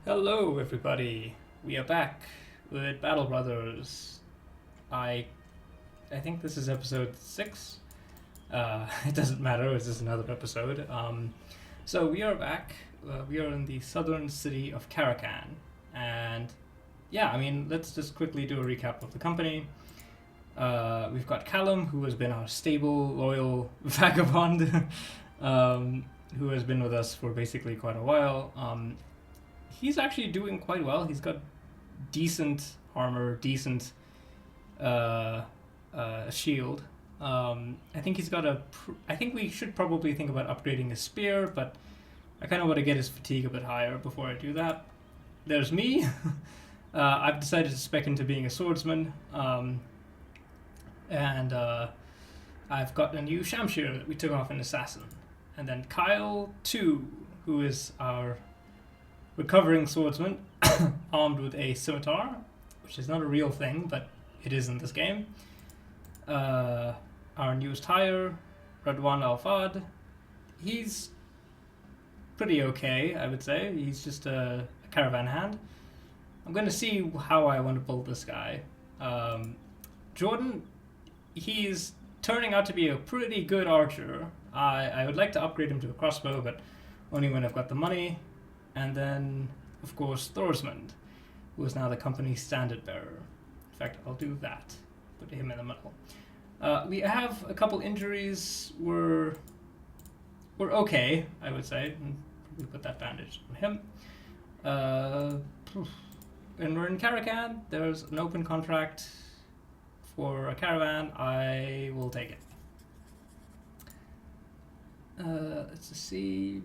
Hello, everybody. We are back with Battle Brothers. I think this is episode 6. It doesn't matter. It's just another episode. So we are back. We are in the southern city of Karakan, and yeah, I mean, let's just quickly do a recap of the company. We've got Callum, who has been our stable, loyal vagabond, who has been with us for basically quite a while. He's actually doing quite well. He's got decent armor, decent shield. I think he's got I think we should probably think about upgrading his spear, but I kind of want to get his fatigue a bit higher before I do that. There's me. I've decided to spec into being a swordsman, and I've got a new Shamshir that we took off an assassin. And then Kyle 2, who is our recovering swordsman, armed with a scimitar, which is not a real thing, but it is in this game. Our newest hire, Radwan Al-Fad. He's pretty okay, I would say. He's just a caravan hand. I'm going to see how I want to build this guy. Jordan, he's turning out to be a pretty good archer. I would like to upgrade him to a crossbow, but only when I've got the money. And then, of course, Thorsmund, who is now the company's standard bearer. In fact, I'll do that. Put him in the middle. We have a couple injuries. We're okay, I would say. We put that bandage on him. And we're in Karakan. There's an open contract for a caravan. I will take it. Let's just see.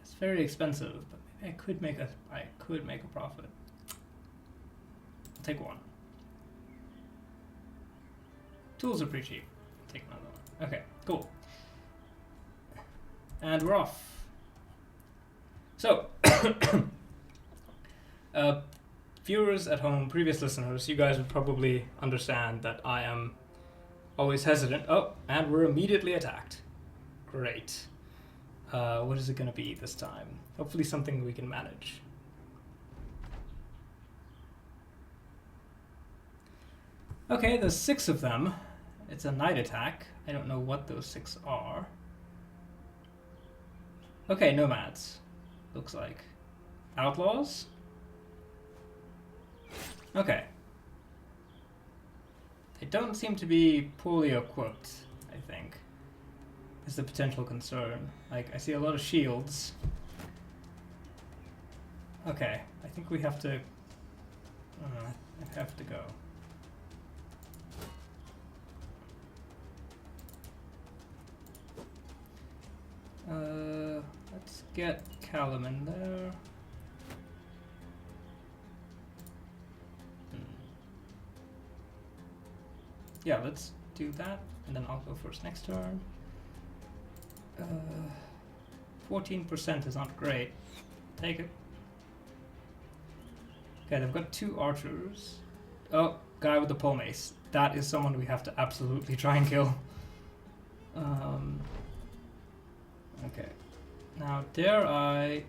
It's very expensive, but maybe I could make a profit. I'll take one. Tools are pretty cheap. I'll take another one. Okay, cool. And we're off. So, viewers at home, previous listeners, you guys would probably understand that I am always hesitant. Oh, and we're immediately attacked. Great. What is it going to be this time? Hopefully something we can manage. Okay, there's 6 of them. It's a night attack. I don't know what those 6 are. Okay, nomads. Looks like. Outlaws? Okay. They don't seem to be poorly equipped, I think. Is the potential concern. Like, I see a lot of shields. Okay, I think we have to... I have to go. Let's get Callum in there. Yeah, let's do that, and then I'll go first next turn. 14% is not great. Take it. Okay, they've got 2 archers. Oh, guy with the pole mace. That is someone we have to absolutely try and kill. Okay. Now, dare I...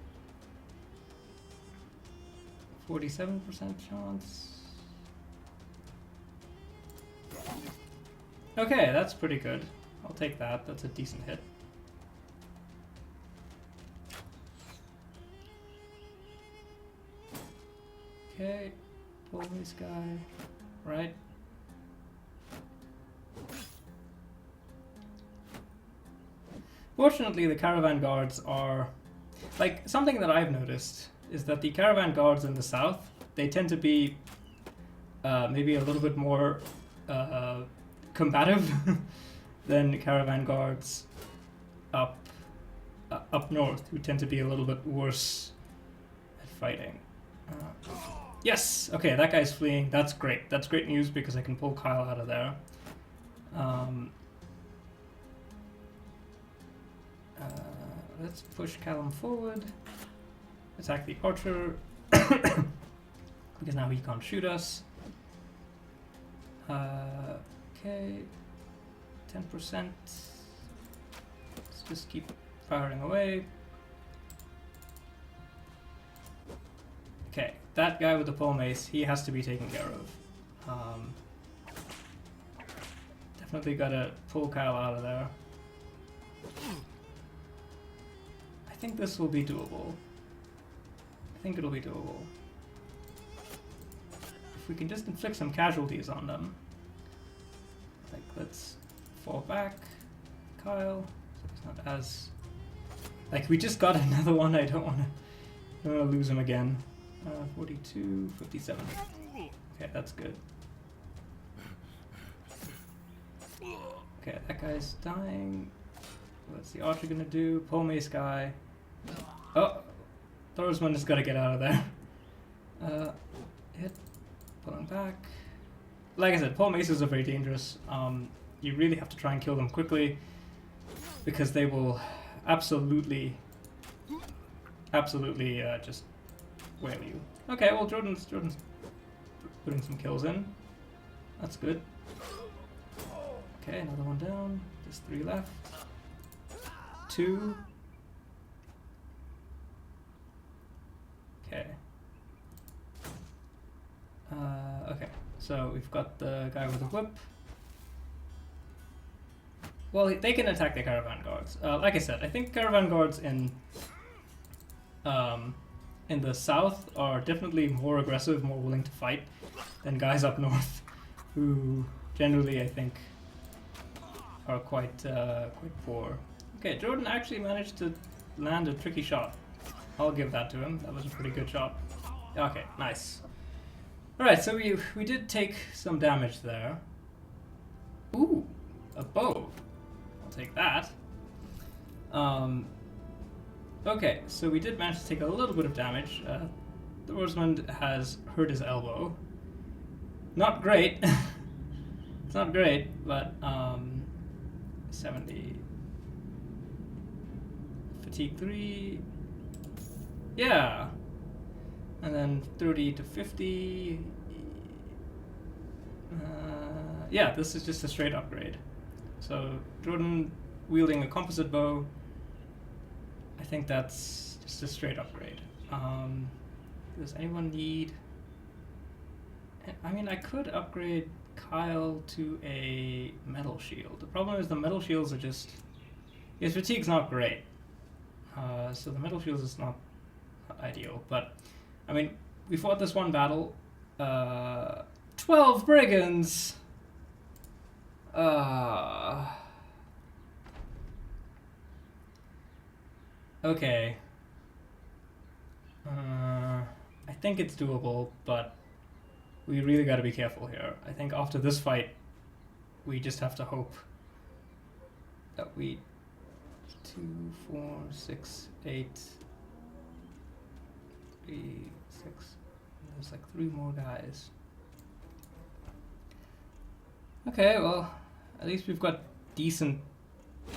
47% chance. Okay, that's pretty good. I'll take that. That's a decent hit. Okay, pull this guy, right? Fortunately, the caravan guards are... Like, something that I've noticed is that the caravan guards in the south, they tend to be maybe a little bit more combative than caravan guards up north, who tend to be a little bit worse at fighting. Yes! Okay, that guy's fleeing. That's great. That's great news because I can pull Kyle out of there. Let's push Callum forward. Attack the archer. Because now he can't shoot us. Okay. 10%. Let's just keep Firing away. Okay, that guy with the pole mace, he has to be taken care of. Definitely gotta pull Kyle out of there. I think this will be doable. I think it'll be doable. If we can just inflict some casualties on them. Like, let's fall back, Kyle. So it's not as... Like, we just got another one, I don't want to lose him again. 42, 57. Okay, that's good. Okay, that guy's dying. What's the archer gonna do? Pole mace guy. Oh! Thorsman has got to get out of there. Hit. Pulling back. Like I said, pole maces are very dangerous. You really have to try and kill them quickly because they will absolutely just whale you. Okay, well Jordan's putting some kills in. That's good. Okay, another one down. There's 3 left. 2. Okay. Okay, so we've got the guy with the whip. Well, they can attack the caravan guards. Like I said, I think caravan guards in the south are definitely more aggressive, more willing to fight than guys up north, who generally I think are quite poor. Okay, Jordan actually managed to land a tricky shot. I'll give that to him. That was a pretty good shot. Okay, nice. Alright, so we did take some damage there. Ooh, a bow. I'll take that. Okay, so we did manage to take a little bit of damage. Thorsmund has hurt his elbow. Not great. It's not great, but 70. Fatigue 3. Yeah. And then 30 to 50. Yeah, this is just a straight upgrade. So Jordan wielding a composite bow, I think that's just a straight upgrade. Does anyone need... I mean, I could upgrade Kyle to a metal shield. The problem is the metal shields are just... His fatigue's not great. So the metal shields is not ideal, but I mean, we fought this one battle. 12 brigands! Okay. I think it's doable, but we really gotta be careful here. I think after this fight, we just have to hope that we... 2, 4, 6, 8... 3, 6... There's like 3 more guys. Okay, well, at least we've got decent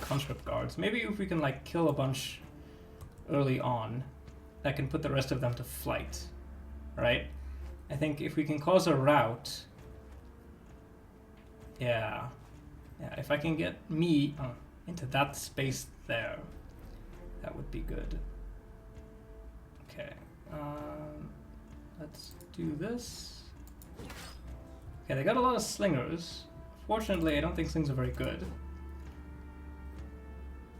conscript guards. Maybe if we can like kill a bunch early on, that can put the rest of them to flight, right? I think if we can cause a rout, yeah, if I can get me into that space there, that would be good. Okay, let's do this. Okay, they got a lot of slingers. Fortunately, I don't think slings are very good.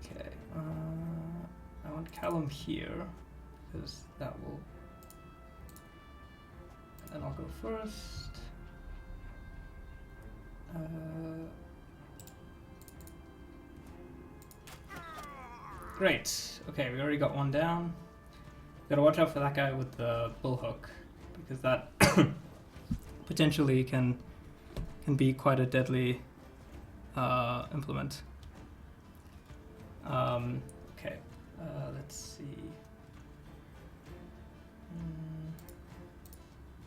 Okay, I want Callum here, because that will... And then I'll go first. Great. Okay, we already got one down. Gotta watch out for that guy with the bullhook, because that potentially can be quite a deadly implement. Okay, let's see.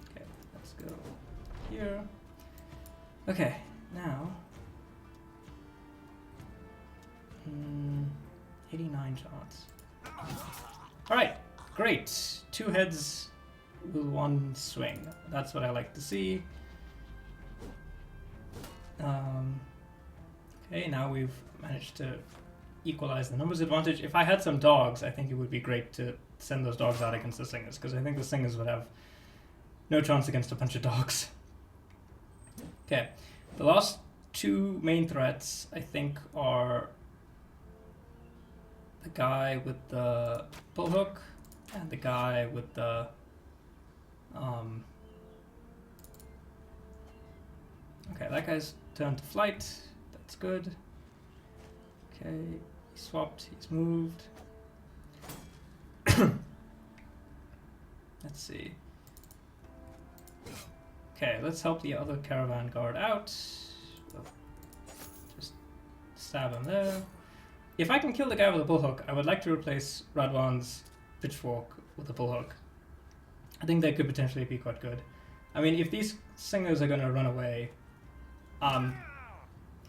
Okay, let's go here. Okay, now 89 shots. All right, great. 2 heads with 1 swing. That's what I like to see. Okay, now we've managed to equalize the numbers advantage. If I had some dogs, I think it would be great to send those dogs out against the Singers, because I think the Singers would have no chance against a bunch of dogs. Okay, the last two main threats, I think, are the guy with the bullhook and the guy with the okay, that guy's turned to flight. That's good. Okay, he swapped, he's moved. Let's see. Okay, let's help the other caravan guard out. Just stab him there. If I can kill the guy with the bullhook, I would like to replace Radwan's pitchfork with a bullhook. I think that could potentially be quite good. I mean, if these Singers are going to run away, I'm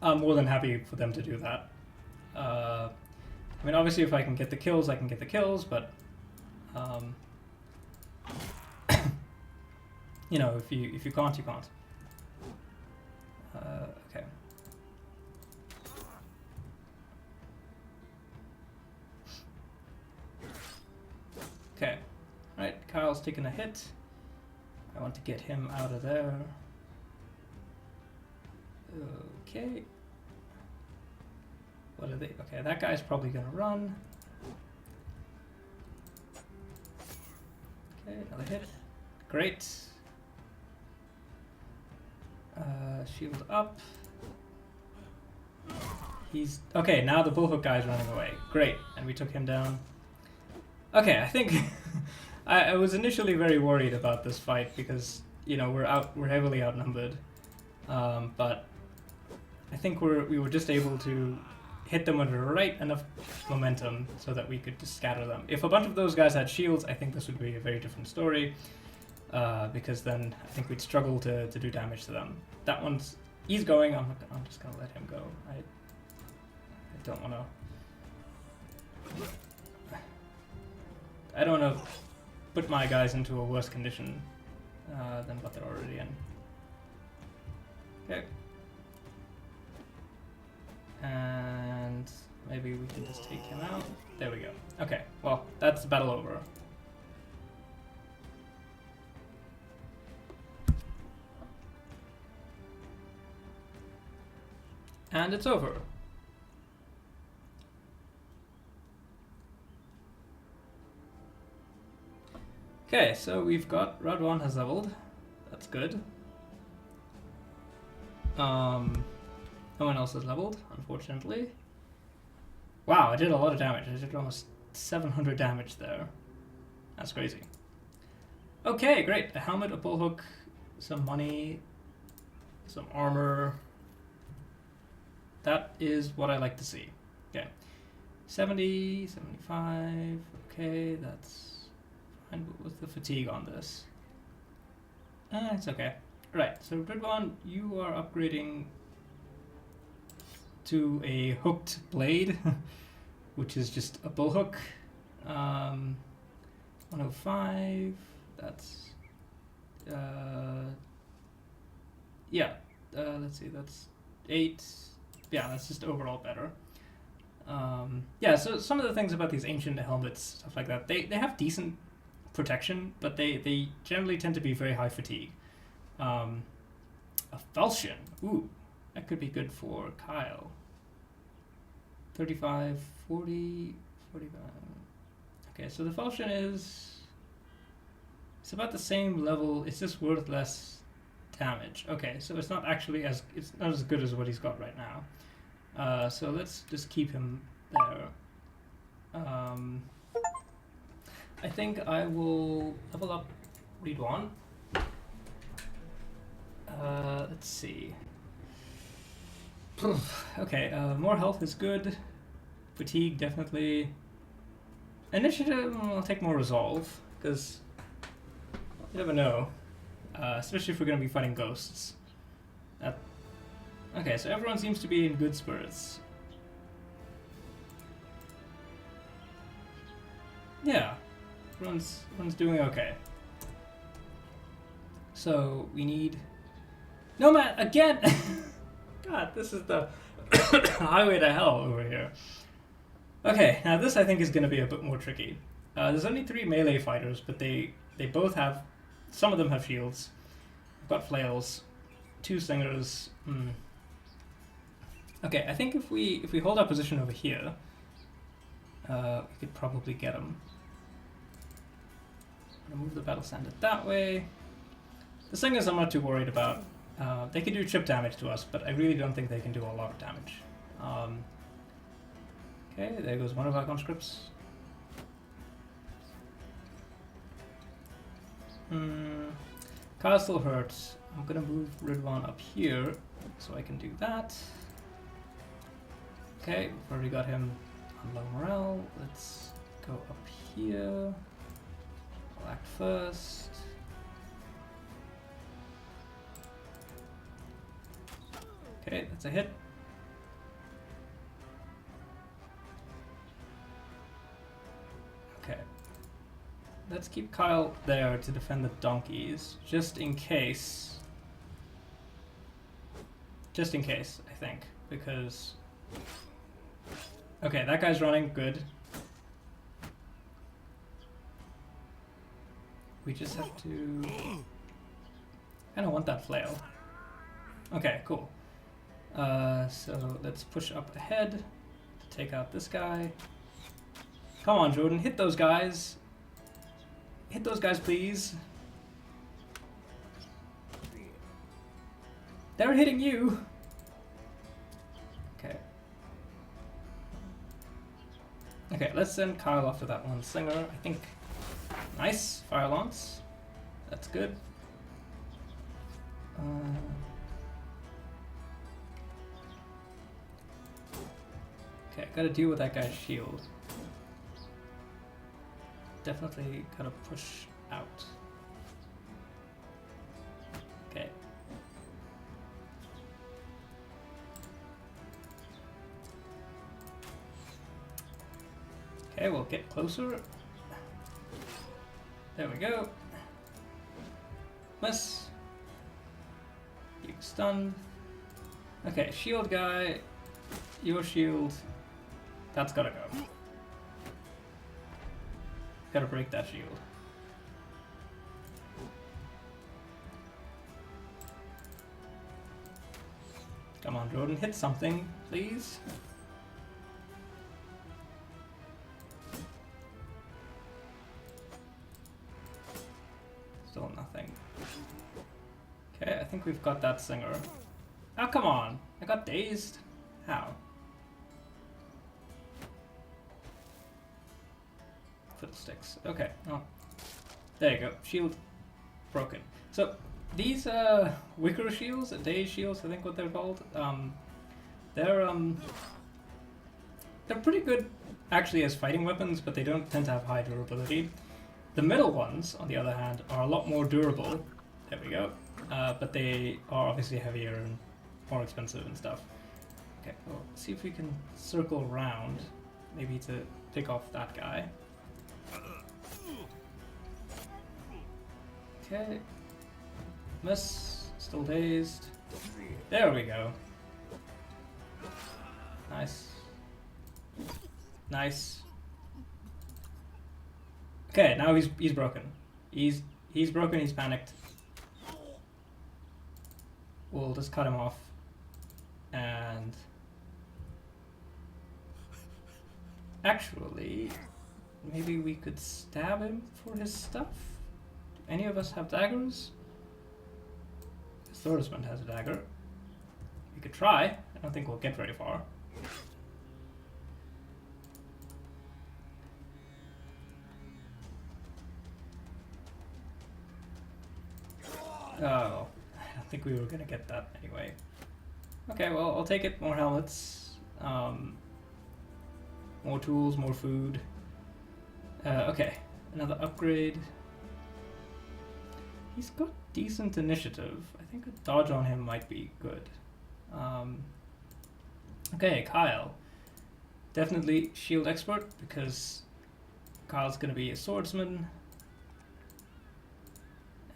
more than happy for them to do that. I mean, obviously, if I can get the kills, I can get the kills, but you know, if you can't, you can't. Okay. Okay. Right, Kyle's taking a hit. I want to get him out of there. Okay. What are they? Okay, that guy's probably gonna run. Okay, another hit. Great. Shield up. He's okay. Now the bullhook guy's running away. Great, and we took him down. Okay, I think I was initially very worried about this fight because, you know, we're heavily outnumbered, but I think we were just able to hit them with the right enough momentum so that we could just scatter them. If a bunch of those guys had shields, I think this would be a very different story, because then I think we'd struggle to do damage to them. That one's he's going. I'm just gonna let him go. I don't want to. I don't want to put my guys into a worse condition than what they're already in. Okay. And maybe we can just take him out. There we go. Okay, well, that's the battle over. And it's over. Okay, so we've got Radwan has leveled. That's good. No one else has leveled, unfortunately. Wow, I did a lot of damage. I did almost 700 damage there. That's crazy. Okay, great. A helmet, a bullhook, some money, some armor. That is what I like to see. Okay. 70, 75. Okay, that's fine. What was the fatigue on this? It's okay. Right, so Radwan, you are upgrading to a hooked blade, which is just a bullhook. 105. That's yeah. Let's see. That's 8. Yeah, that's just overall better. Yeah. So some of the things about these ancient helmets, stuff like that, they have decent protection, but they generally tend to be very high fatigue. A falchion. Ooh, that could be good for Kyle. 35, 40, 45. Okay, so the falchion is... It's about the same level, it's just worth less damage. Okay, so it's not actually as... It's not as good as what he's got right now. So let's just keep him there. I think I will level up Radwan. Let's see. Okay, more health is good. Fatigue, definitely. Initiative, I'll take more resolve, because you never know. Especially if we're going to be fighting ghosts. Okay, so everyone seems to be in good spirits. Yeah, everyone's doing okay. So, we need... Nomad, again! God, this is the highway to hell over here. Okay, now this I think is going to be a bit more tricky. There's only 3 melee fighters, but they both have, some of them have shields. I've got flails, 2 slingers. Okay, I think if we hold our position over here, we could probably get them. I'm gonna move the battle standard that way. The slingers I'm not too worried about. They can do chip damage to us, but I really don't think they can do a lot of damage. Okay, there goes one of our conscripts. Kyle still hurts. I'm gonna move Ridwan up here so I can do that. Okay, we've already got him on low morale. Let's go up here. I'll act first. Okay, that's a hit. Okay. Let's keep Kyle there to defend the donkeys, just in case. Just in case, I think, because... Okay, that guy's running, good. We just have to... I don't want that flail. Okay, cool. So let's push up ahead to take out this guy. Come on, Jordan, hit those guys. Hit those guys, please. They're hitting you. Okay. Okay, let's send Kyle after that one slinger, I think. Nice, fire lance. That's good. Okay, gotta deal with that guy's shield. Definitely gotta push out. Okay. Okay, we'll get closer. There we go. Miss. You stunned. Okay, shield guy. Your shield. That's gotta go. Gotta break that shield. Come on, Jordan, hit something, please. Still nothing. Okay, I think we've got that singer. Oh, come on! I got dazed. How? Fiddlesticks. Okay. Oh. There you go. Shield broken. So these wicker shields, daze shields, I think what they're called. They're pretty good actually as fighting weapons, but they don't tend to have high durability. The middle ones, on the other hand, are a lot more durable. There we go. But they are obviously heavier and more expensive and stuff. Okay, well, see if we can circle around, maybe to pick off that guy. Okay. Miss. Still dazed. There we go. Nice. Nice. Okay, now he's broken. He's broken, he's panicked. We'll just cut him off. And actually, maybe we could stab him for his stuff? Do any of us have daggers? Swordsman has a dagger. We could try. I don't think we'll get very far. Oh, I don't think we were gonna get that anyway. Okay, well, I'll take it. More helmets. More tools, more food. Okay, another upgrade. He's got decent initiative. I think a dodge on him might be good. Okay, Kyle. Definitely shield expert because Kyle's gonna be a swordsman.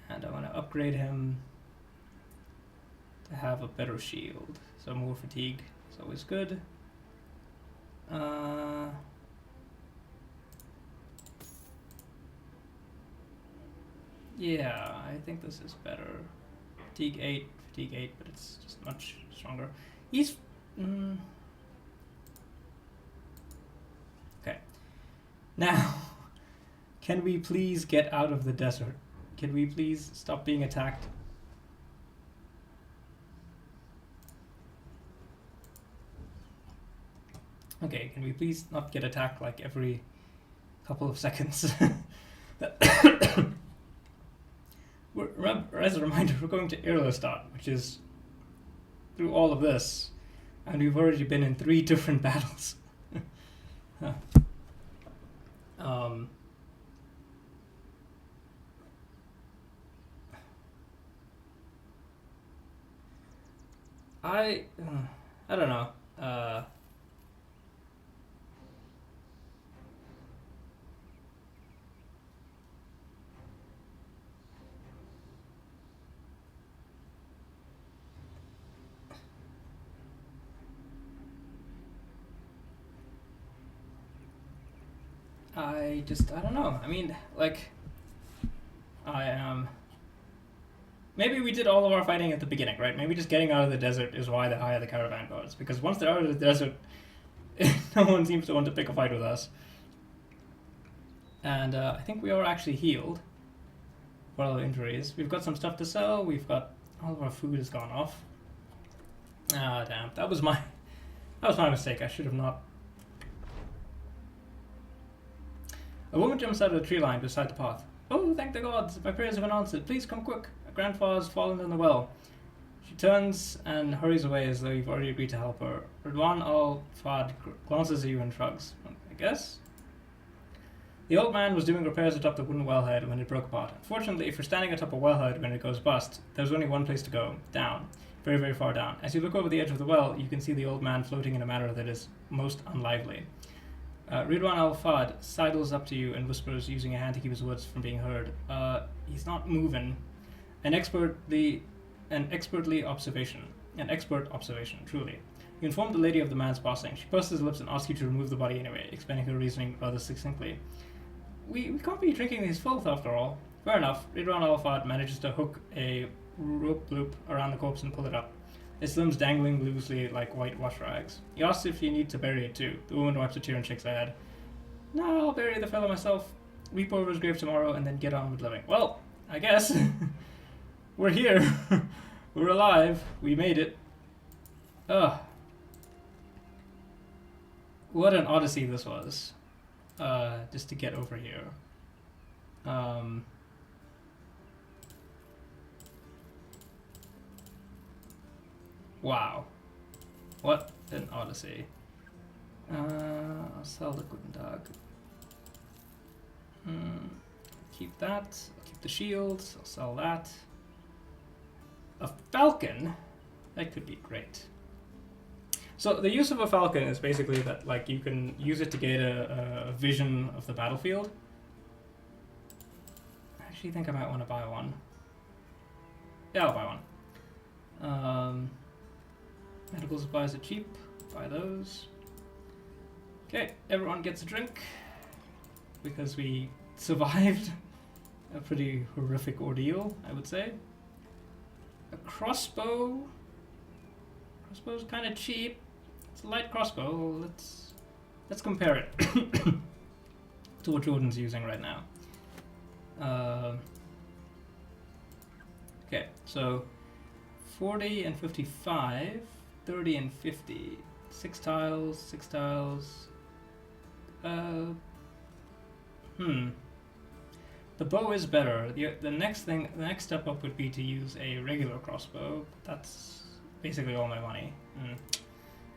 And I want to upgrade him to have a better shield. So more fatigue is always good. Yeah, I think this is better. Fatigue 8, but it's just much stronger. He's... Okay. Now, can we please get out of the desert? Can we please stop being attacked? Okay, can we please not get attacked like every couple of seconds? As a reminder, we're going to Irlestadt, which is through all of this, and we've already been in 3 different battles. Huh. I don't know. I don't know. I mean, like, I am. Maybe we did all of our fighting at the beginning, right? Maybe just getting out of the desert is why the higher the caravan goes. Because once they're out of the desert, no one seems to want to pick a fight with us. And I think we are actually healed for all the injuries. We've got some stuff to sell. We've got all of our food has gone off. Ah, damn. That was my mistake. I should have not. A woman jumps out of the tree line beside the path. Oh, thank the gods! My prayers have been answered. Please come quick. My grandfather has fallen in the well. She turns and hurries away as though you've already agreed to help her. Ridwan al-Fad glances at you and shrugs. I guess? The old man was doing repairs atop the wooden wellhead when it broke apart. Unfortunately, if you're standing atop a wellhead when it goes bust, there's only one place to go. Down. Very, very far down. As you look over the edge of the well, you can see the old man floating in a manner that is most unlively. Ridwan al-Fad sidles up to you and whispers, using a hand to keep his words from being heard. He's not moving. An expert observation, truly. You inform the lady of the man's passing. She purses her lips and asks you to remove the body anyway, explaining her reasoning rather succinctly. We can't be drinking his filth after all. Fair enough. Ridwan al-Fad manages to hook a rope loop around the corpse and pull it up. Its limbs dangling loosely like white wash rags. He asks if you need to bury it too. The woman wipes a tear and shakes her head. No, I'll bury the fellow myself. Weep over his grave tomorrow and then get on with living. Well, I guess. We're here. We're alive. We made it. Ugh. What an odyssey this was. Just to get over here. Wow. What an odyssey. I'll sell the Guten Tag. Keep that. I'll keep the shields. I'll sell that. A falcon? That could be great. So the use of a falcon is basically that, like, you can use it to get a vision of the battlefield. I actually think I might want to buy one. Yeah, I'll buy one. Medical supplies are cheap. Buy those. Okay, everyone gets a drink because we survived a pretty horrific ordeal, I would say. A crossbow. Crossbow's kind of cheap. It's a light crossbow. Let's compare it to what Jordan's using right now. Okay, so 40 and 55, 30 and 50, 6 tiles, 6 tiles. The bow is better. The next step up would be to use a regular crossbow. That's basically all my money.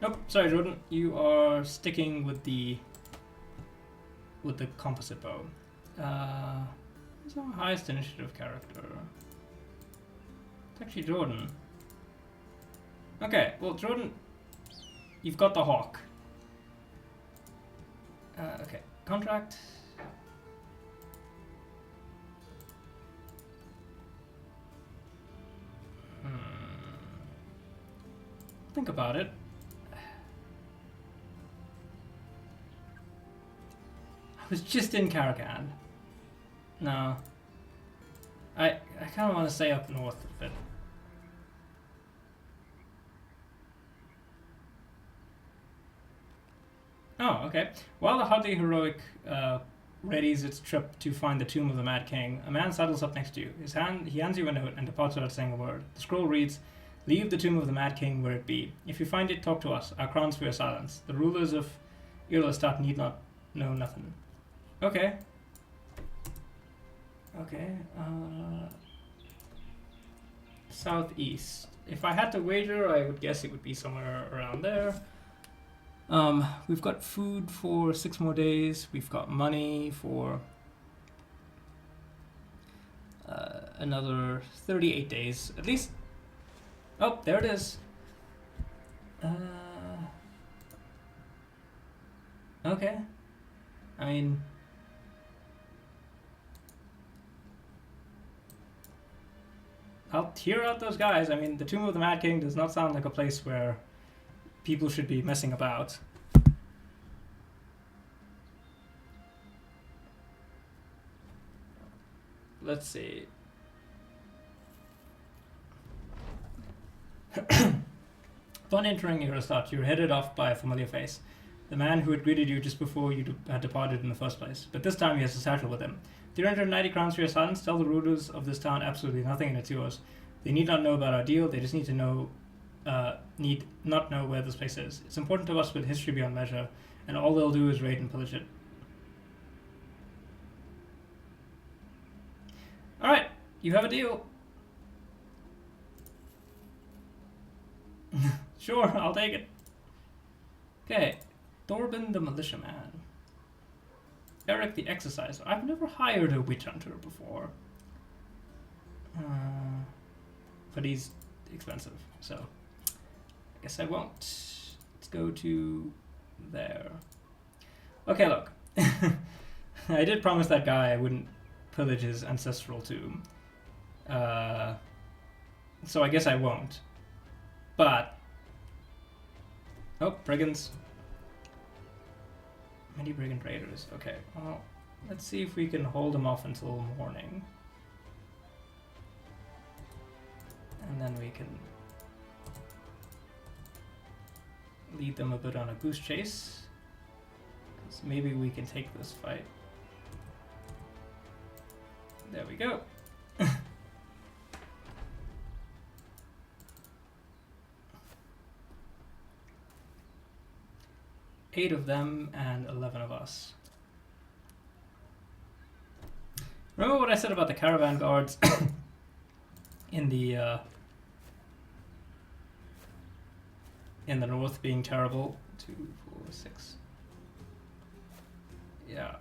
Nope, sorry Jordan, you are sticking with the composite bow. Who's our highest initiative character? It's actually Jordan. Okay, well Jordan, you've got the hawk. Okay, contract. Think about it. I was just in Karakan. No. I kind of want to stay up north a bit. Oh, okay. While the hardly heroic readies its trip to find the tomb of the Mad King, a man sidles up next to you. He hands you a note and departs without saying a word. The scroll reads, "Leave the tomb of the Mad King where it be. If you find it, talk to us. Our crowns for your silence. The rulers of Irlestat need not know nothing." Okay. Okay. Southeast. If I had to wager, I would guess it would be somewhere around there. We've got food for 6 more days. We've got money for another 38 days. At least. Oh, there it is. Okay. I mean. I'll hear out those guys. I mean, the Tomb of the Mad King does not sound like a place where people should be messing about. Let's see. Upon entering Irlestat, you were headed off by a familiar face. The man who had greeted you just before you had departed in the first place. But this time he has a satchel with him. 390 crowns for your silence. Tell the rulers of this town absolutely nothing, and it's yours. They need not know about our deal. They just need to know, need not know where this place is. It's important to us with history beyond measure, and all they'll do is raid and pillage it. All right, you have a deal. Sure, I'll take it. Okay, Thorben the militiaman. Eric the exerciser. I've never hired a witch hunter before. But he's expensive, so I guess I won't. Let's go to there. Okay, look. I did promise that guy I wouldn't pillage his ancestral tomb. So I guess I won't. But... Oh, brigands. Many brigand raiders. Okay, well, let's see if we can hold them off until morning. And then we can lead them a bit on a goose chase. 'Cause maybe we can take this fight. There we go. 8 of them and 11 of us. Remember what I said about the caravan guards in the north being terrible? 2, 4, 6. Yeah.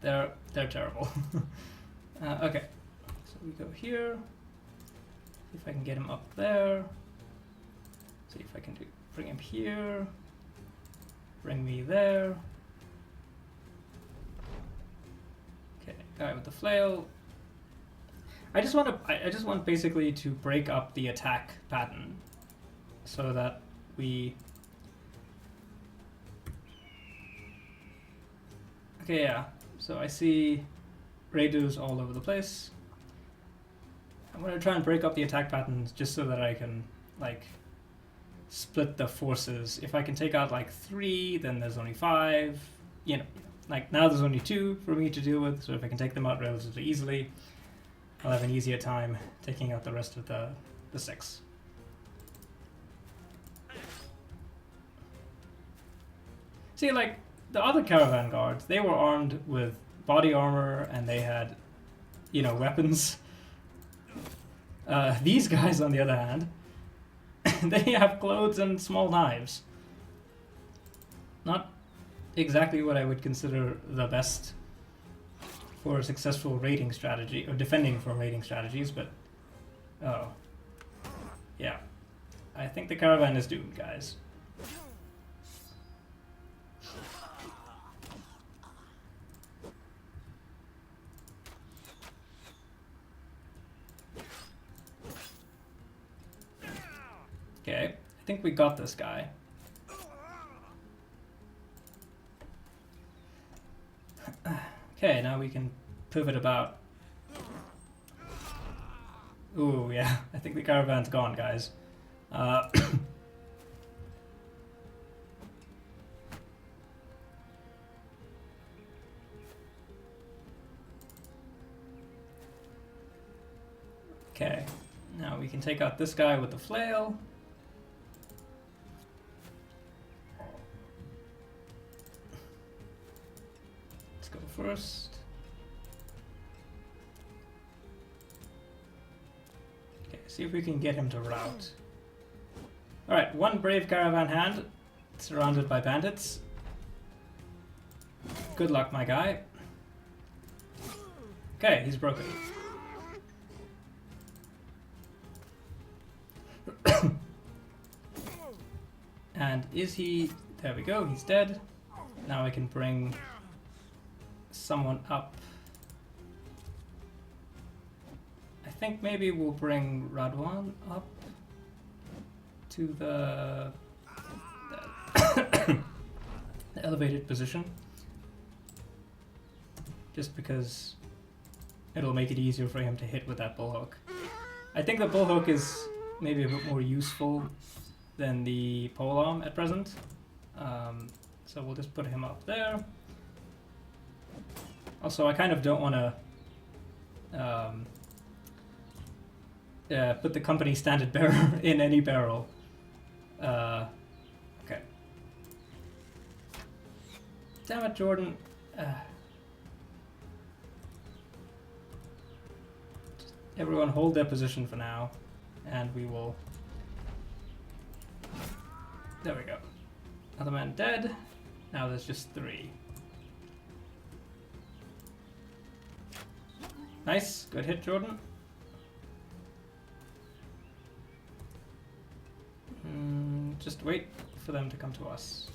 They're terrible. Okay. So we go here. See if I can get him up there. See if I can bring him here. Bring me there. Okay, guy with the flail. I just want basically to break up the attack pattern so that we... Okay, yeah. So I see raiders all over the place. I'm going to try and break up the attack patterns just so that I can, like, split the forces. If I can take out, like, 3, then there's only 5. You know, like, now there's only 2 for me to deal with, so if I can take them out relatively easily, I'll have an easier time taking out the rest of the 6. See, like, the other caravan guards, they were armed with body armor and they had, you know, weapons. These guys, on the other hand, they have clothes and small knives. Not exactly what I would consider the best for a successful raiding strategy, or defending from raiding strategies, but... Oh. Yeah. I think the caravan is doomed, guys. Okay, I think we got this guy. Okay, now we can pivot about Ooh, yeah. I think the caravan's gone, guys. Okay. Now we can take out this guy with the flail. Let's go first. Okay, see if we can get him to rout. Alright, one brave caravan hand surrounded by bandits. Good luck, my guy. Okay, he's broken. And is he... There we go, he's dead. Now I can bring someone up. I think maybe we'll bring Radwan up to the elevated position. Just because it'll make it easier for him to hit with that bullhook. I think the bullhook is maybe a bit more useful than the polearm at present. So we'll just put him up there. Also, I kind of don't want to put the company standard bearer in any barrel. Okay. Damn it, Jordan. Everyone hold their position for now, and we will... There we go. Another man dead. Now there's just 3. Nice. Good hit, Jordan. Just wait for them to come to us.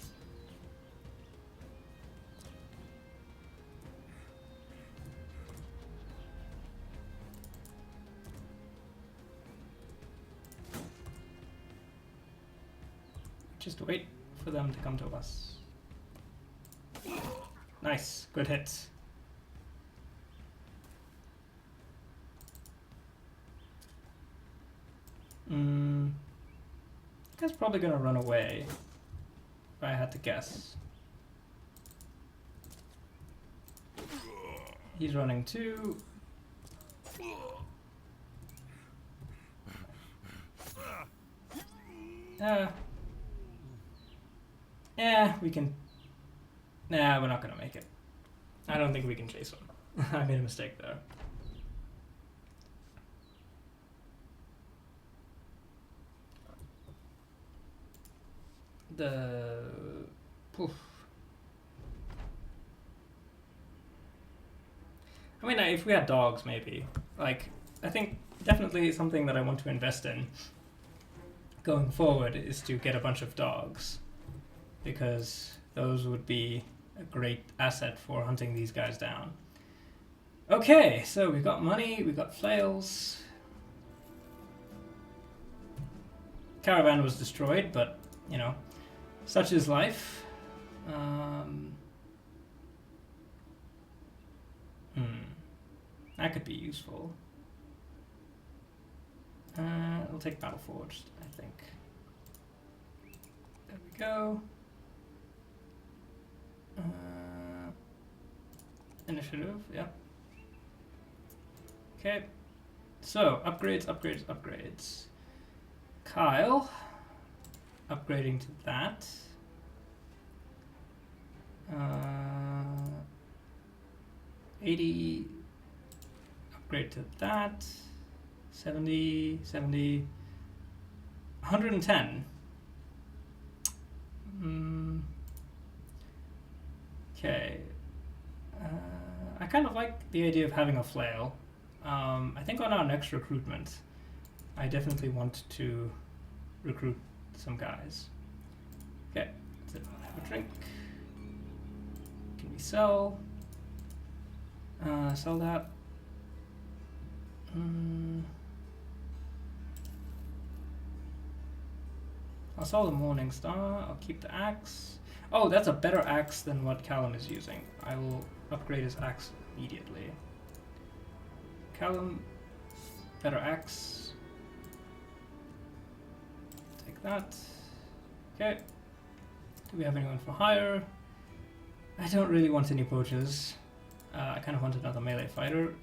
Just wait for them to come to us. Nice. Good hit. Guy's probably gonna run away, if I had to guess. He's running too. Yeah, we can... Nah, we're not gonna make it. I don't think we can chase him. I made a mistake there. Poof. I mean, if we had dogs, maybe. Like, I think definitely something that I want to invest in going forward is to get a bunch of dogs, because those would be a great asset for hunting these guys down. Okay, so we've got money, we've got flails. Caravan was destroyed, but, you know, such is life. That could be useful. We'll take Battleforged, I think. There we go. Initiative, yeah. Okay. So, upgrades. Kyle. Upgrading to that. 80. Upgrade to that. 70. 110. Okay. I kind of like the idea of having a flail. I think on our next recruitment, I definitely want to recruit some guys. Okay, let's have a drink. Can we sell? Sell that. I'll sell the Morning Star. I'll keep the axe. Oh, that's a better axe than what Callum is using. I will upgrade his axe immediately. Callum, Better axe. Take that. Okay. Do we have anyone for hire? I don't really want any poachers. I kind of want another melee fighter.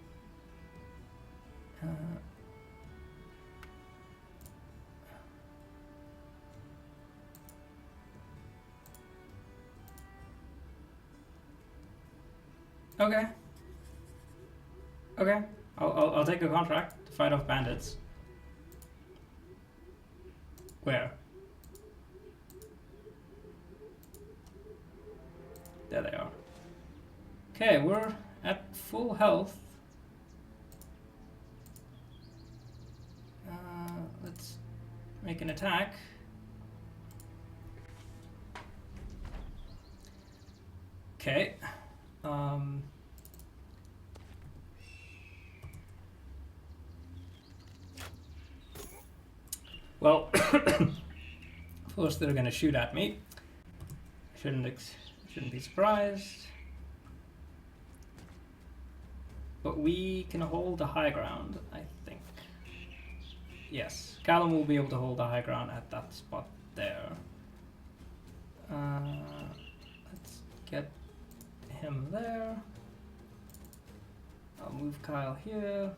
Okay. Okay. I'll take a contract to fight off bandits. Where? There they are. Okay, we're at full health. Let's make an attack. Okay. Well, of course they're gonna shoot at me. Shouldn't be surprised. But we can hold the high ground, I think. Yes, Callum will be able to hold the high ground at that spot there. Let's get him there. I'll move Kyle here.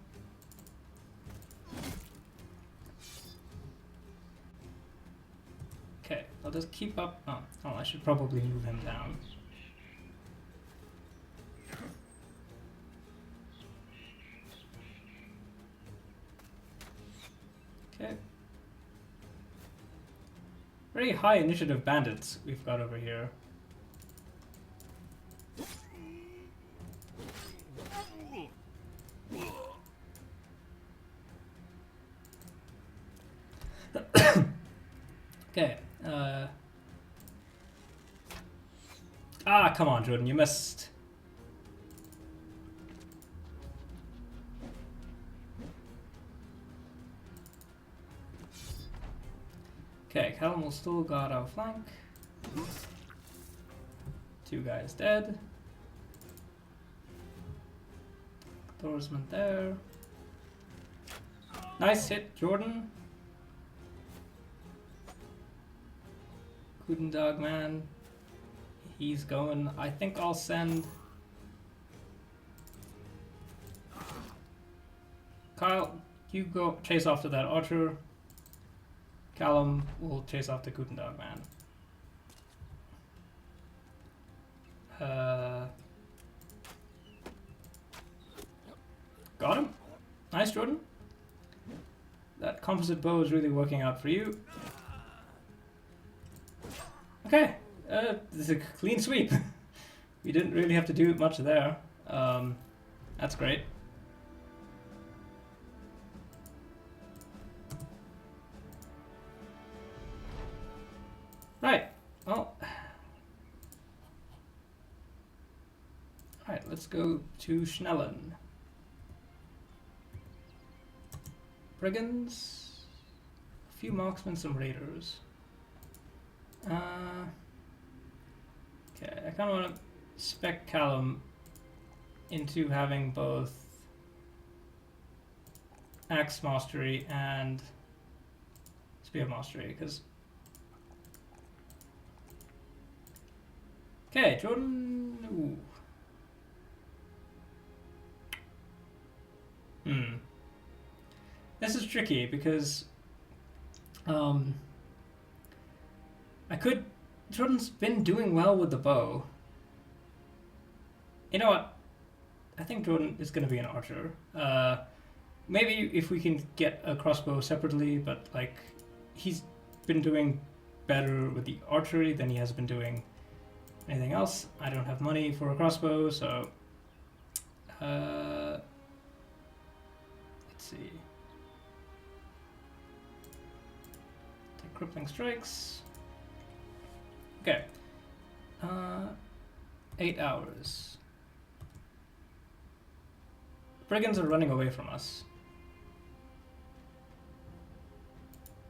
Okay, I'll just keep up. Oh, I should probably move him down. Okay. Very high initiative bandits we've got over here. Okay. Come on, Jordan, you missed. Okay, Callum will still got our flank. 2 guys dead. Thorsman there. Nice hit, Jordan. Guten Dog man. He's going. I think I'll send Kyle, you go chase after that archer. Callum will chase after Guten Dog man. Got him. Nice, Jordan. That composite bow is really working out for you. Okay, this is a clean sweep. We didn't really have to do much there. That's great. Right, well. Alright, let's go to Schnellen. Brigands, a few marksmen, some raiders. Okay, I kind of want to spec Callum into having both Axe Mastery and Spear Mastery, because... Okay, Jordan... Ooh. This is tricky, because... Jordan's been doing well with the bow. You know what? I think Jordan is going to be an archer. Maybe if we can get a crossbow separately, but like he's been doing better with the archery than he has been doing anything else. I don't have money for a crossbow, so let's see. Take crippling strikes. Okay. 8 hours. Brigands are running away from us.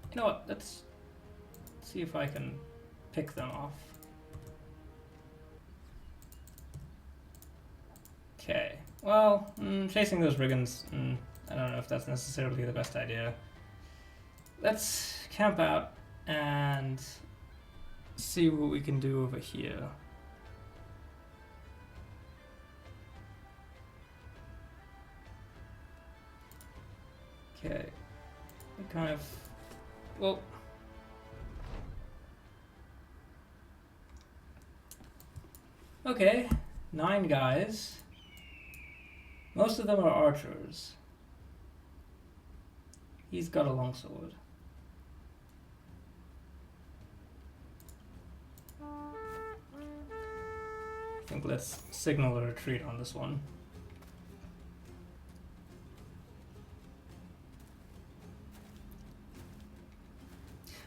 You know what? Let's see if I can pick them off. Okay. Well, chasing those brigands I don't know if that's necessarily the best idea. Let's camp out and see what we can do over here. Okay. Kind of... Well... Okay. 9 guys. Most of them are archers. He's got a longsword. I think let's signal a retreat on this one.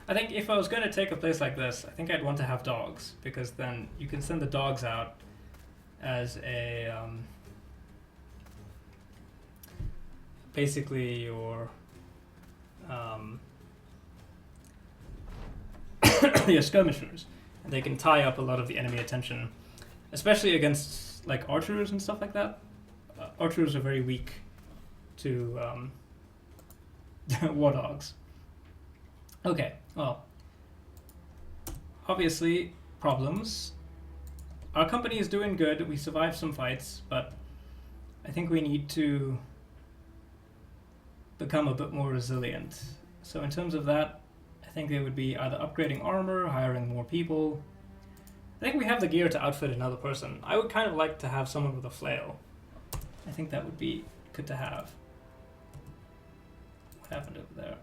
I think if I was going to take a place like this, I think I'd want to have dogs, because then you can send the dogs out as a basically your your skirmishers, and they can tie up a lot of the enemy attention, especially against like archers and stuff like that. Archers are very weak to war dogs. Okay, well, obviously problems. Our company is doing good. We survived some fights, but I think we need to become a bit more resilient. So in terms of that, I think it would be either upgrading armor, hiring more people. I think we have the gear to outfit another person. I would kind of like to have someone with a flail. I think that would be good to have. What happened over there?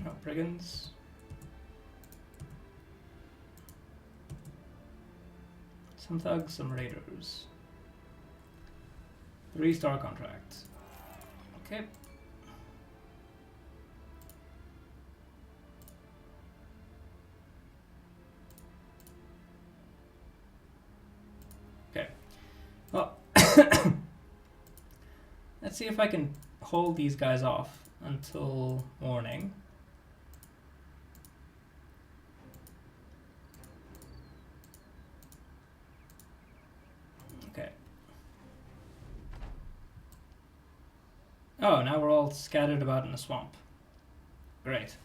Oh, brigands. Some thugs, some raiders. 3-star contracts. Okay. Okay. Well, let's see if I can hold these guys off until morning. Okay. Oh, now we're all scattered about in the swamp. Great.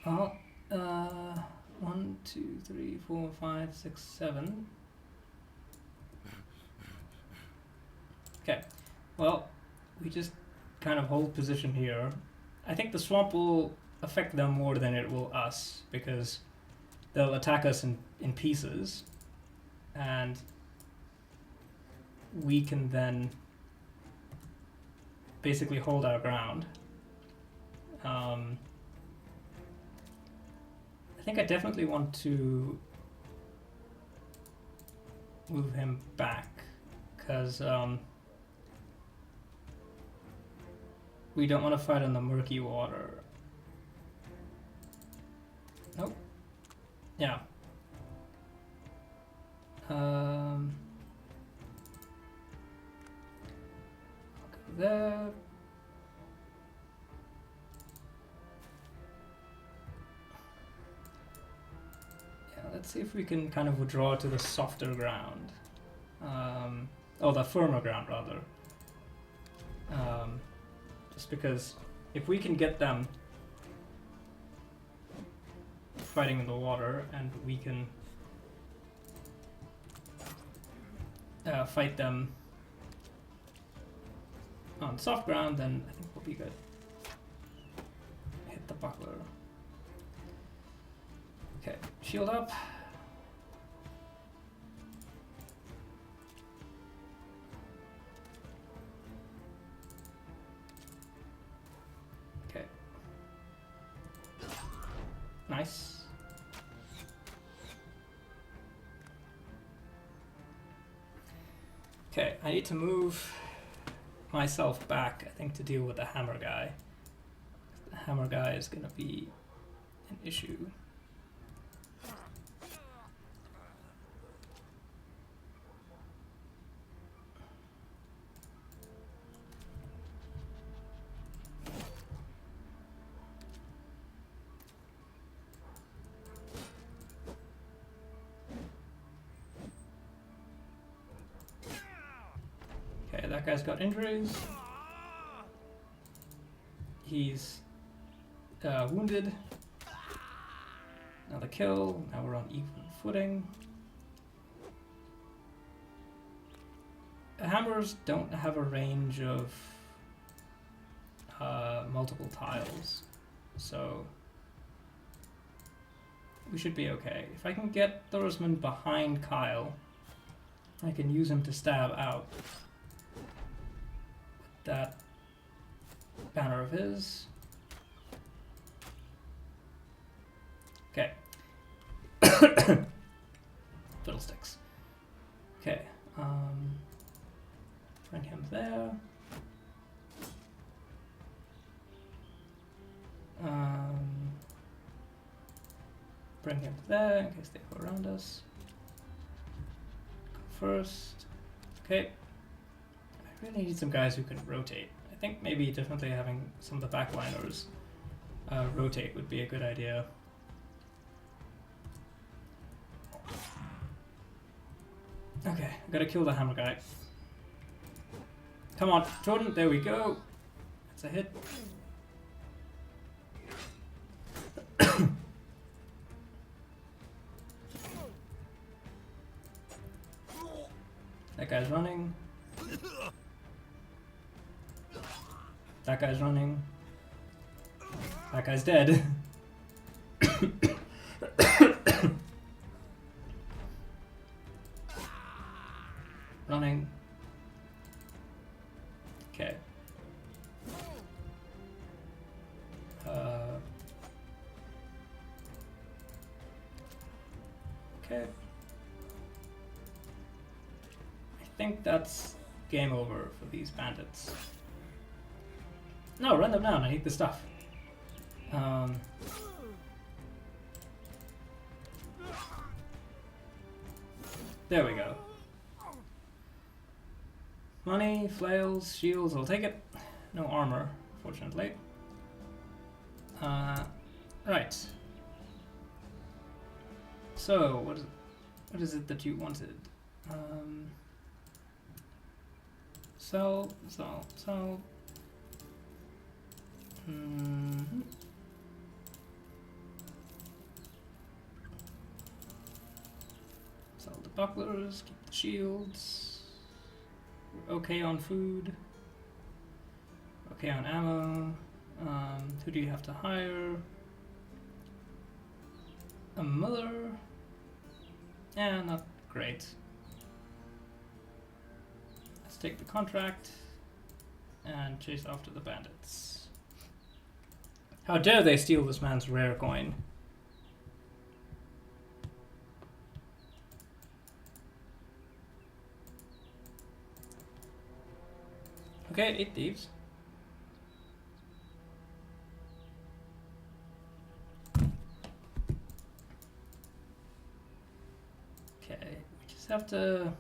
Well, 1, 2, 3, 4, 5, 6, 7. Okay. Well, we just kind of hold position here. I think the swamp will affect them more than it will us, because they'll attack us in pieces, and we can then basically hold our ground. I think I definitely want to move him back, because we don't want to fight on the murky water. Nope. Yeah. I'll go there. Yeah, let's see if we can kind of withdraw to the softer ground. Oh, the firmer ground, rather. Just because if we can get them fighting in the water, and we can fight them on soft ground, then I think we'll be good. Hit the buckler. Okay, shield up. Okay. Nice. Okay, I need to move myself back, I think, to deal with the hammer guy. The hammer guy is going to be an issue. that guy's got injuries. He's wounded. Another kill. Now we're on even footing. Hammers don't have a range of multiple tiles, so we should be okay. If I can get Thorisman behind Kyle, I can use him to stab out with that banner of his. Okay. Fiddlesticks. Okay. Bring him there. Bring him there in case they go around us. Go first. Okay. I really need some guys who can rotate. I think maybe definitely having some of the backliners rotate would be a good idea. Okay, I gotta kill the hammer guy. Come on, Jordan, there we go. That's a hit. That guy's running. That guy's running. That guy's dead. Running. Okay. Okay. I think that's game over for these bandits. No, run them down. I need the stuff. There we go. Money, flails, shields, I'll take it. No armor, fortunately. Right. So, what is it that you wanted? Sell. Sell the bucklers, keep the shields. We're okay on food. Okay on ammo. Who do you have to hire? A mother? Yeah, not great. Let's take the contract and chase after the bandits. How dare they steal this man's rare coin? Okay, 8 thieves. Okay, we just have to...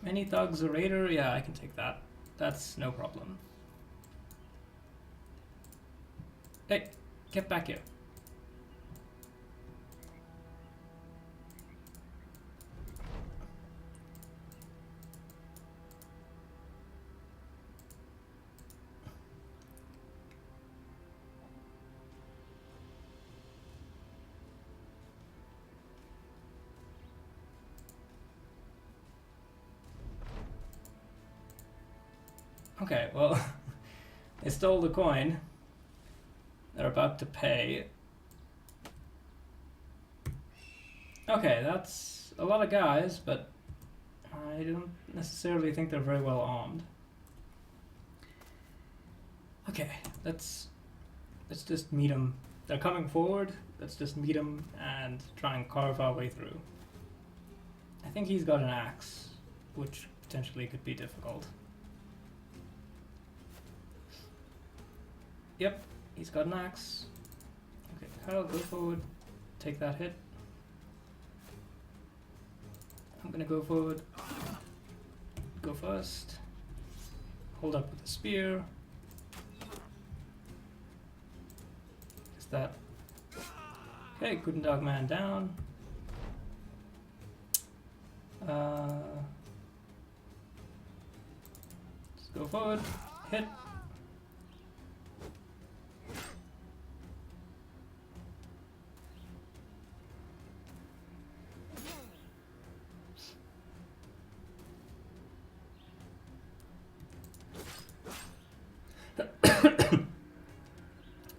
Many thugs, a raider? Yeah, I can take that. That's no problem. Hey, get back here. Okay, well, they stole the coin. They're about to pay. Okay, that's a lot of guys, but I don't necessarily think they're very well armed. Okay, let's just meet them. They're coming forward. Let's just meet them and try and carve our way through. I think he's got an axe, which potentially could be difficult. Yep, he's got an axe. Okay, Kyle, go forward. Take that hit. I'm gonna go forward. Go first. Hold up with the spear. Is that... Okay, Gutendog man down. Go forward. Hit.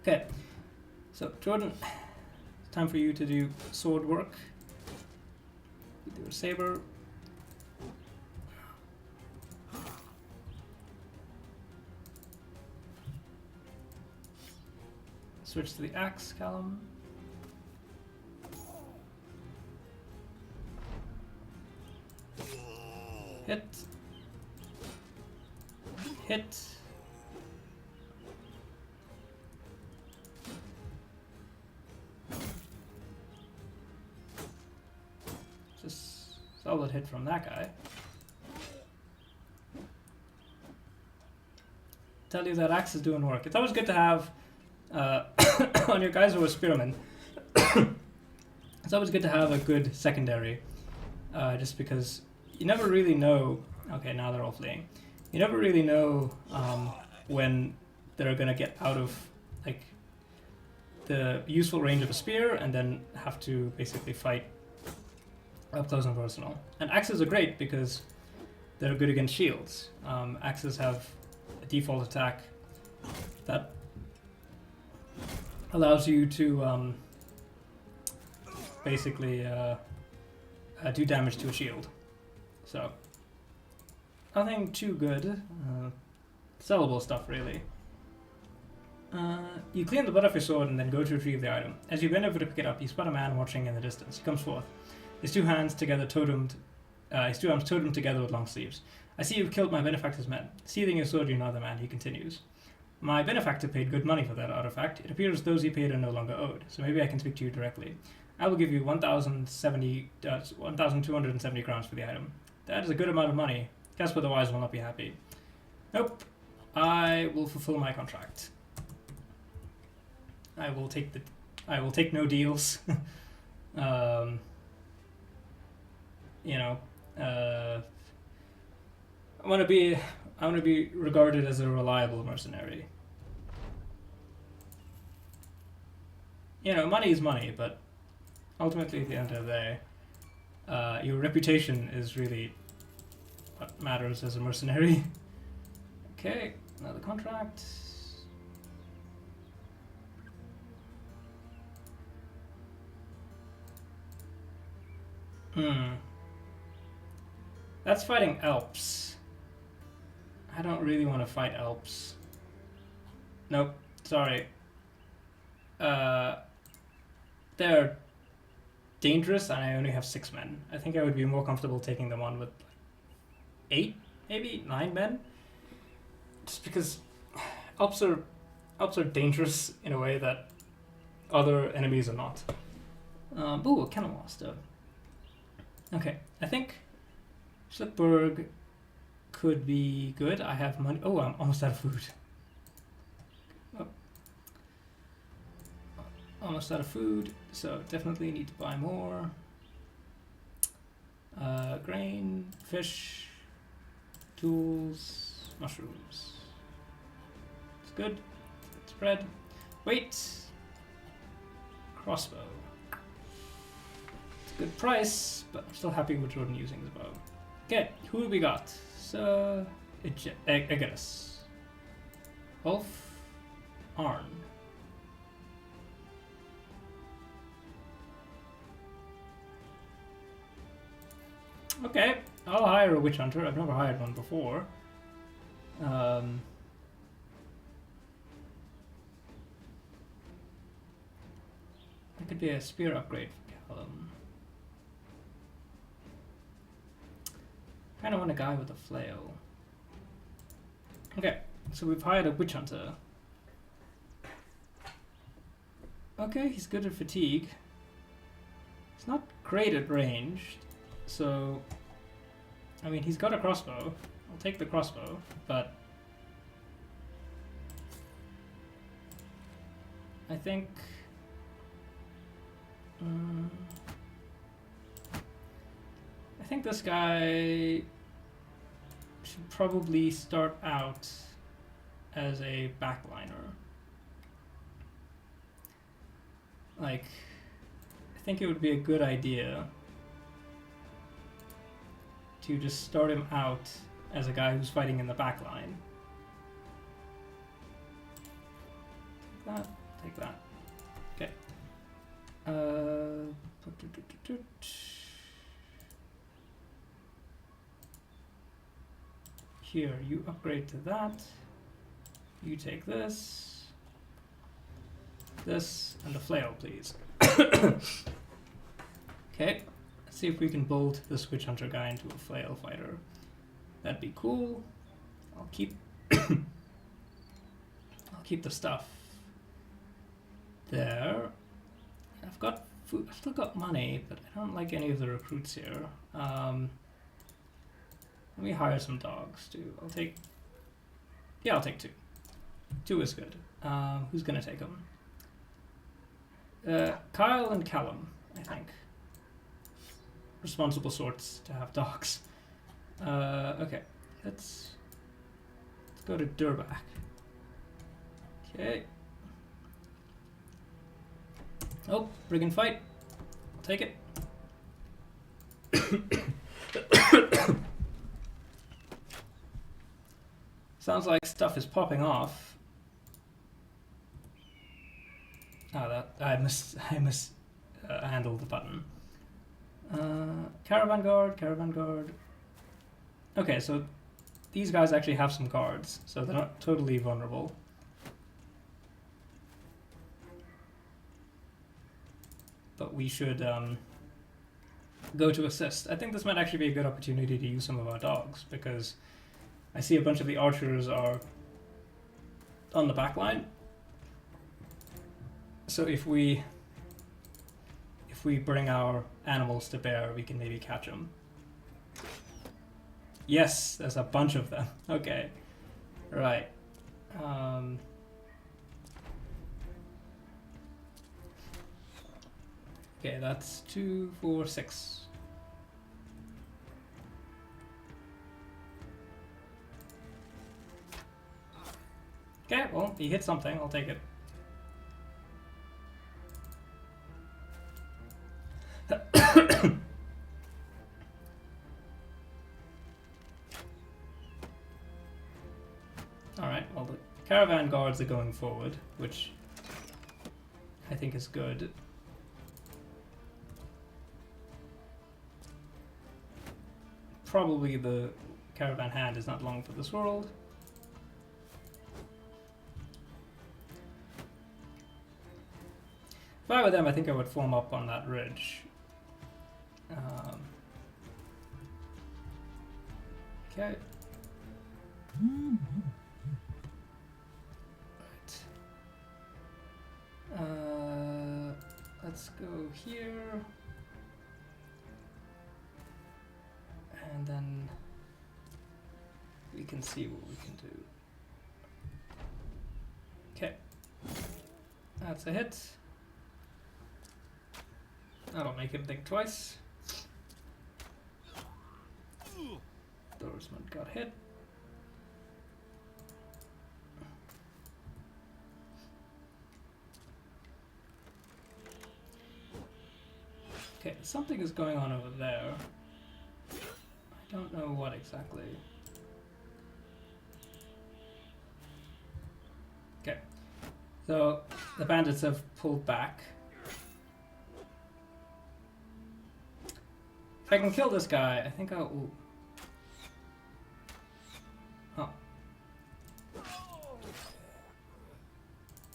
Okay, so Jordan, it's time for you to do sword work. You do a saber. Switch to the axe, Callum. Hit. Hit. Just solid hit from that guy. Tell you that axe is doing work. It's always good to have on your guys who are spearmen. It's always good to have a good secondary, just because you never really know. Okay, now they're all fleeing. You never really know when they're gonna get out of like the useful range of a spear and then have to basically fight up close and personal. And axes are great because they're good against shields. Axes have a default attack that allows you to basically do damage to a shield. So nothing too good. Sellable stuff, really. You clean the butt of your sword and then go to retrieve the item. As you bend over to pick it up, you spot a man watching in the distance. He comes forth. His two hands together totemed. His two arms totemed together with long sleeves. I see you've killed my benefactor's men. Seething your sword, you know the man. He continues. My benefactor paid good money for that artifact. It appears those he paid are no longer owed, so maybe I can speak to you directly. I will give you 1,270 crowns for the item. That is a good amount of money. Casper the Wise will not be happy. Nope. I will fulfill my contract. I will take no deals. You know, I want to be regarded as a reliable mercenary. You know, money is money, but ultimately at the end of the day, your reputation is really what matters as a mercenary. Okay, another contract. That's fighting Alps. I don't really want to fight Alps. Nope, sorry. They're dangerous and I only have 6 men. I think I would be more comfortable taking them on with 8, maybe 9 men. Just because Alps are dangerous in a way that other enemies are not. Ooh, a Cannon Master. Okay, I think Schlittberg could be good. I have money. Oh, I'm almost out of food. Oh. Almost out of food, so definitely need to buy more. Grain, fish, tools, mushrooms. It's good. Spread. Wait. Crossbow. It's a good price, but I'm still happy with Jordan using his bow. Okay, who have we got? So, Aegeus. Wolf. Arn. Okay, I'll hire a witch hunter. I've never hired one before. That could be a spear upgrade for Callum. Kinda want a guy with a flail. Okay, so we've hired a witch hunter. Okay, he's good at fatigue. He's not great at range, so I mean he's got a crossbow. I'll take the crossbow, but I think this guy should probably start out as a backliner. Like, I think it would be a good idea to just start him out as a guy who's fighting in the back line. Take that, take that. Okay. Here, you upgrade to that. You take this, and the flail, please. Okay, let's see if we can bolt this witch hunter guy into a flail fighter. That'd be cool. I'll keep I'll keep the stuff there. I've got food. I've still got money, but I don't like any of the recruits here. Let me hire some dogs too. I'll take 2. 2 is good. Who's gonna take them? Kyle and Callum, I think. Responsible sorts to have dogs. Okay, let's go to Durbach. Okay. Oh, brigand fight. I'll take it. Sounds like stuff is popping off. Oh, I handled the button. Caravan guard. Okay, so these guys actually have some guards, so they're not totally vulnerable. But we should go to assist. I think this might actually be a good opportunity to use some of our dogs, because I see a bunch of the archers are on the back line. So if we bring our animals to bear, we can maybe catch them. Yes, there's a bunch of them. Okay, right. Okay, that's 2, 4, 6. Okay, well, he hit something. I'll take it. Alright, well, the caravan guards are going forward, which I think is good. Probably the caravan hand is not long for this world. If I were them, I think I would form up on that ridge. Okay. Right. Let's go here. And then we can see what we can do. Okay. That's a hit. That'll make him think twice. Dorsman got hit. Okay, something is going on over there. I don't know what exactly. Okay, so the bandits have pulled back. If I can kill this guy, I think I'll... Ooh. Oh.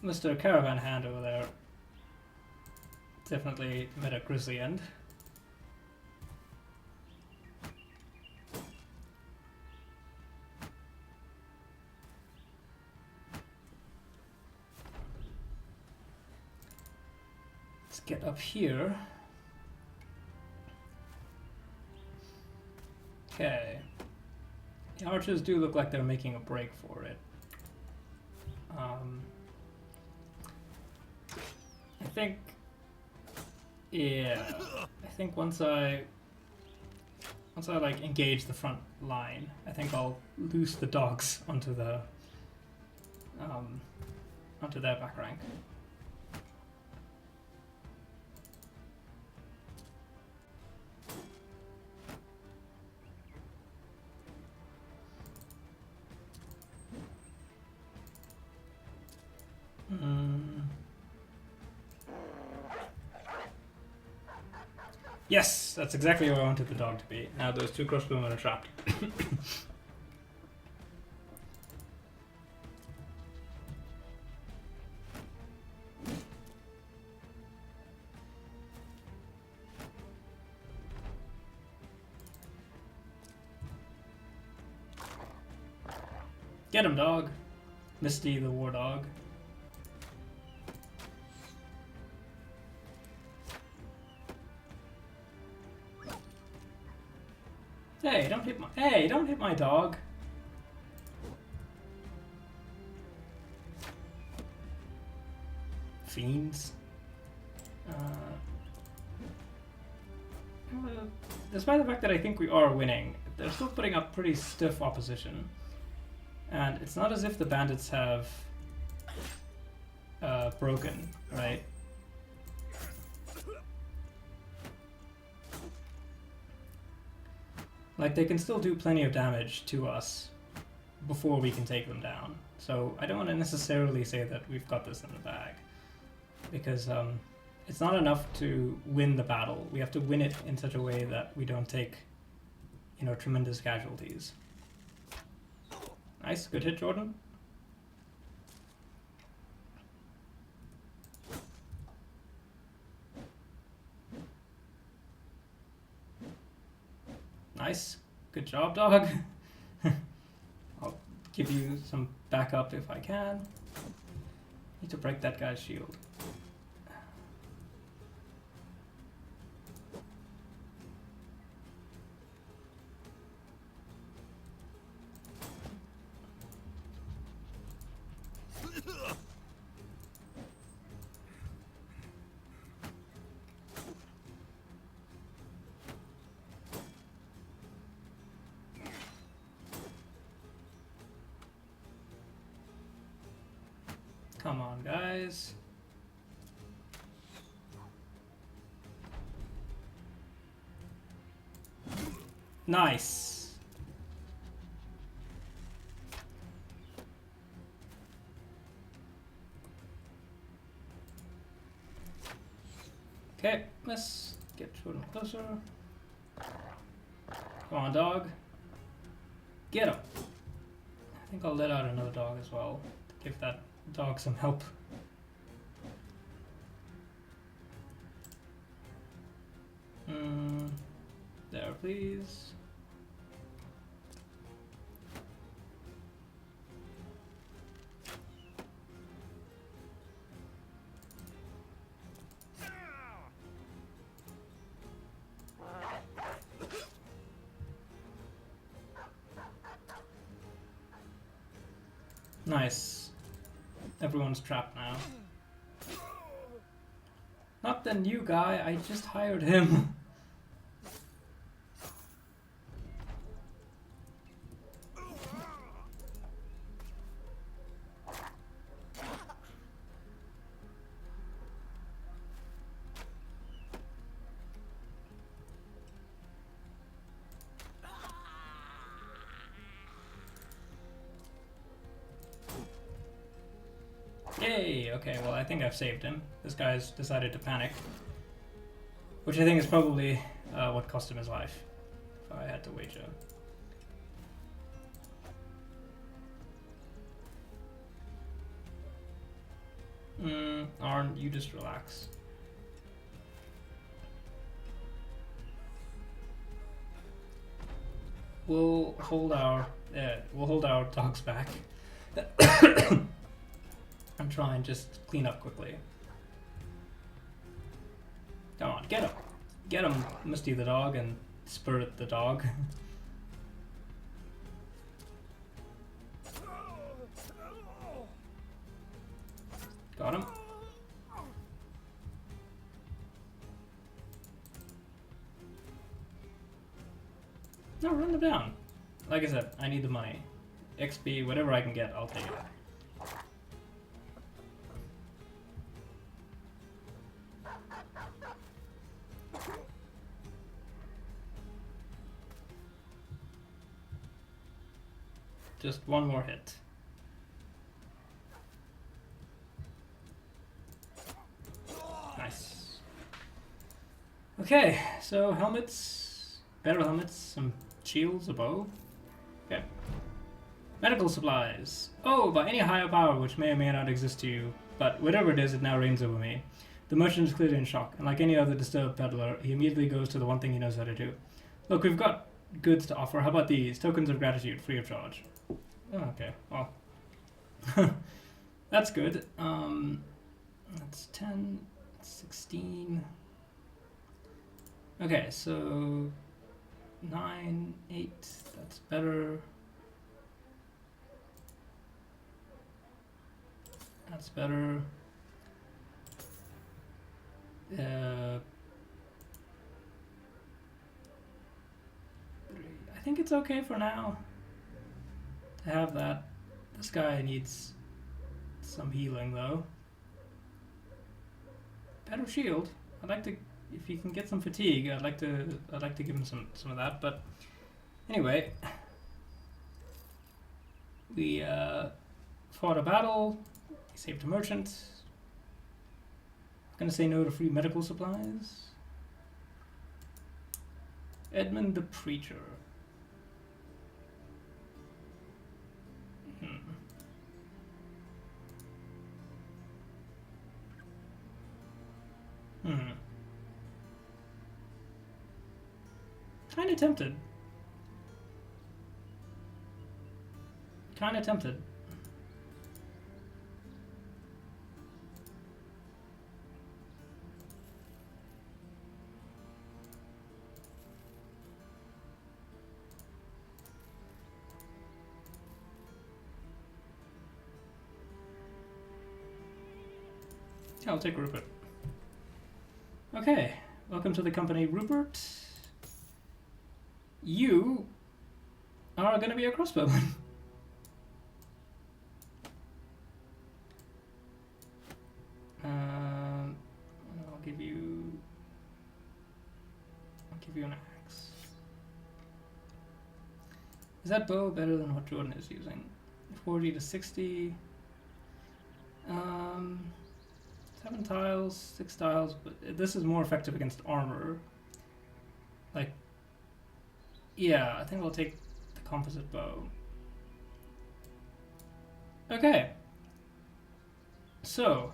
Mr. Caravan Hand over there definitely met a grisly end. Let's get up here. Okay. The archers do look like they're making a break for it. I think... Yeah. I think once I once I like engage the front line, I think I'll loose the dogs onto the onto their back rank. Yes, that's exactly where I wanted the dog to be. Now those two crossbowmen are trapped. Get him, dog. Misty the war dog. Hey, don't hit my dog. Fiends. Despite the fact that I think we are winning, they're still putting up pretty stiff opposition. And it's not as if the bandits have broken, right? Like, they can still do plenty of damage to us before we can take them down. So I don't want to necessarily say that we've got this in the bag, because it's not enough to win the battle. We have to win it in such a way that we don't take, you know, tremendous casualties. Nice, good hit, Jordan. Nice. Good job, dog. I'll give you some backup if I can. Need to break that guy's shield. Come on, guys. Nice. Okay, let's get Jordan closer. Come on, dog. Get him. I think I'll let out another dog as well to give that dog some help. There, please. Nice. Everyone's trapped now. Not the new guy, I just hired him. Yay! Okay, well I think I've saved him. This guy's decided to panic. Which I think is probably what cost him his life, if I had to wager. Arn, you just relax. We'll hold our dogs back. And try and just clean up quickly. Come on, get him! Get him, Misty the dog, and Spirit the dog. Got him. No, run them down. Like I said, I need the money. XP, whatever I can get, I'll take it. Just one more hit. Nice. Okay, so helmets, better helmets, some shields, a bow. Okay. Medical supplies. Oh, by any higher power which may or may not exist to you, but whatever it is, it now reigns over me. The merchant is clearly in shock, and like any other disturbed peddler, he immediately goes to the one thing he knows how to do. Look, we've got goods to offer. How about these? Tokens of gratitude, free of charge. Oh, okay, well. That's good. That's 10, 16. Okay, so 9, 8, that's better. That's better. I think it's okay for now to have that. This guy needs some healing though. Better shield. I'd like to, if he can get some fatigue, I'd like to give him some of that. But anyway, we fought a battle. We saved a merchant. I'm gonna say no to free medical supplies. Edmund the Preacher. Kinda tempted. Kinda tempted. I'll take Rupert. Okay, welcome to the company, Rupert. You are gonna be a crossbowman. I'll give you an axe. Is that bow better than what Jordan is using? 40 to 60. 7 tiles, 6 tiles, but this is more effective against armor. Like, yeah, I think I'll take the composite bow. Okay. So,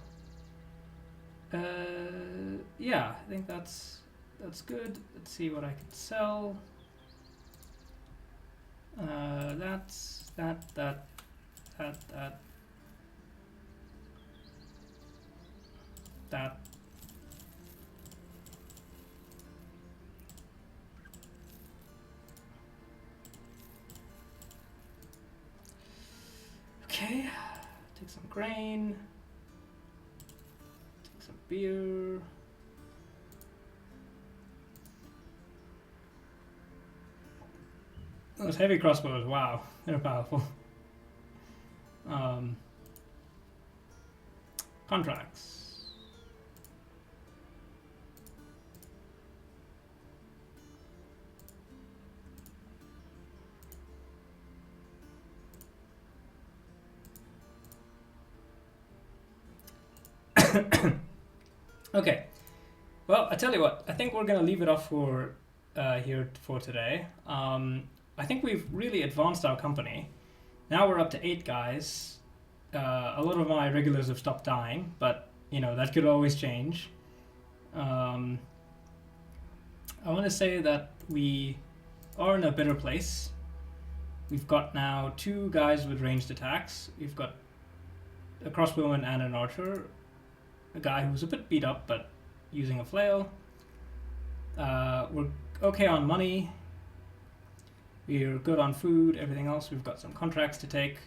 yeah, I think that's good. Let's see what I can sell. That's that. Okay, take some grain, take some beer. Those heavy crossbows, wow, they're powerful. Contracts. Okay, well, I tell you what, I think we're gonna leave it off for here for today. I think we've really advanced our company. Now we're up to 8 guys. A lot of my regulars have stopped dying, but you know that could always change. I want to say that we are in a better place. We've got now 2 guys with ranged attacks. We've got a crossbowman and an archer. A guy who's a bit beat up, but using a flail. We're okay on money. We're good on food. Everything else, we've got some contracts to take.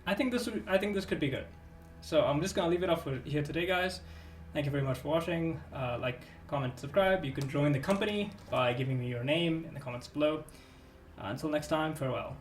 I think this could be good. So I'm just gonna leave it off for here today, guys. Thank you very much for watching. Like, comment, subscribe. You can join the company by giving me your name in the comments below. Until next time, farewell.